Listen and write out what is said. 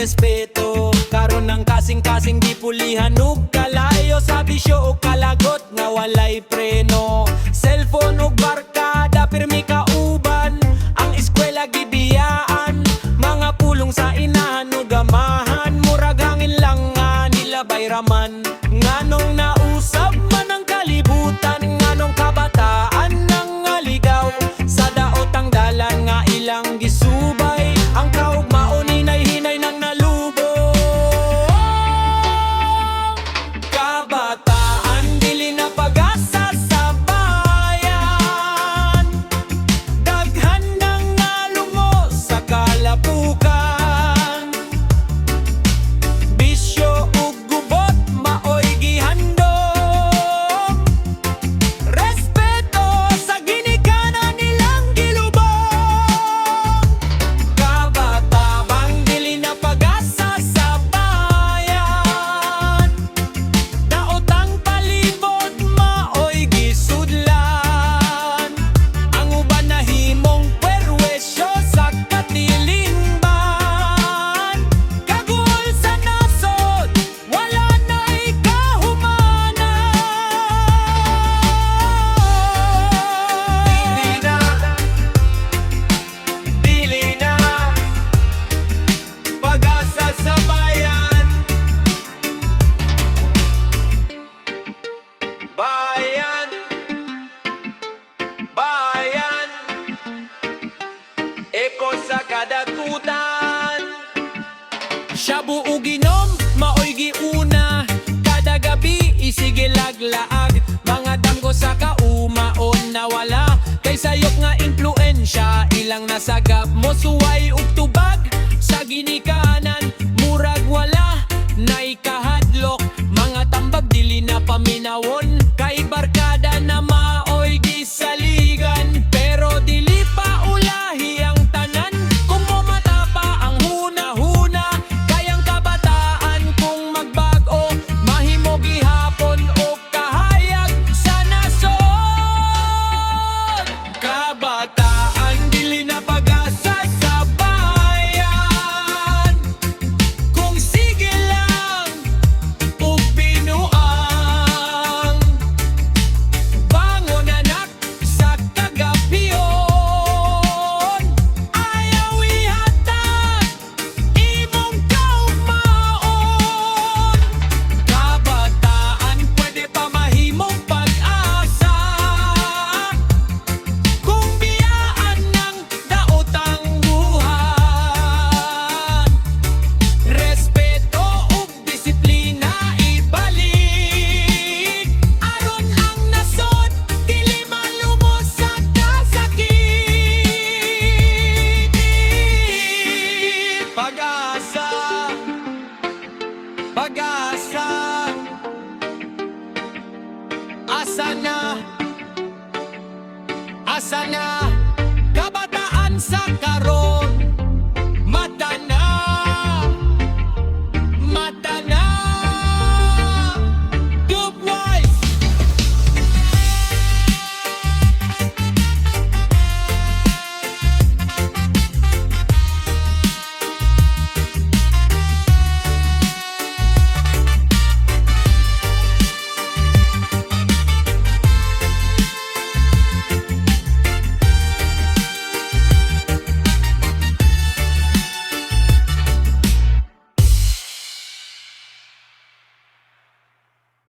respeto. Karon ng kasing-kasing di pulihan ug kalayo sa bisyo o kalagot nga walay preno. Cellphone ug barkada pirmi kauban, ang eskwela gibiyaan, mga pulong sa inahan ug gamahan, murag hangin lang nga nilabay raman. Nganong nausab man ang kalibutan, nganong kabataan nang aligaw sa daotang dalan nga ilang gisubay, ang kaugmaon hinay-hinay nang nalubo. Kabataan dili na pag-asa sa bayan, daghan nang nalungo sa kalapukan. Bisyo ug gubot maoy gihandom, respeto sa ginikanan nilang gilubong. Kabatabang dili na pag-asa sa bayan, daotang palibot maoy gisudlan, ang uban nahimong perwisyo sa katilingban. Kagul sa nasod, wala na'y kahumanan. Dili na pag-asa sa bayan. Bayan, bayan, eko sa kadakutan. Shabu ug ginom, maoy giuna, kada gabi isigilaglaag, mga damgo sa kaumaon nawala, kay sayop nga impluensya ilang nasagap mo suway ug tubag sa ginikanan, murag wala nay kahadlok, mga tambag dili na paminawon, kay barkada na maoy gisaligan, pero dili pa ulahi ang tanan, kung momata pa ang huna-huna, kayang kabataan kung magbag-o, mahimo gihapon o kahayag sa nasod. Kabataan dili na pag-asa sa bayan, kung sige lang ug binuang, bangon anak sa kagabion, ayaw ihatag imong kaugmaon. Kabataan pwede pa mahimong pag-asa, kung biyaan ng daotang buhan, respeto ug disiplina ibalik, aron ang nasod dili malumos sa kasakit. Pag-asa, pag-asa, asa na, asa na.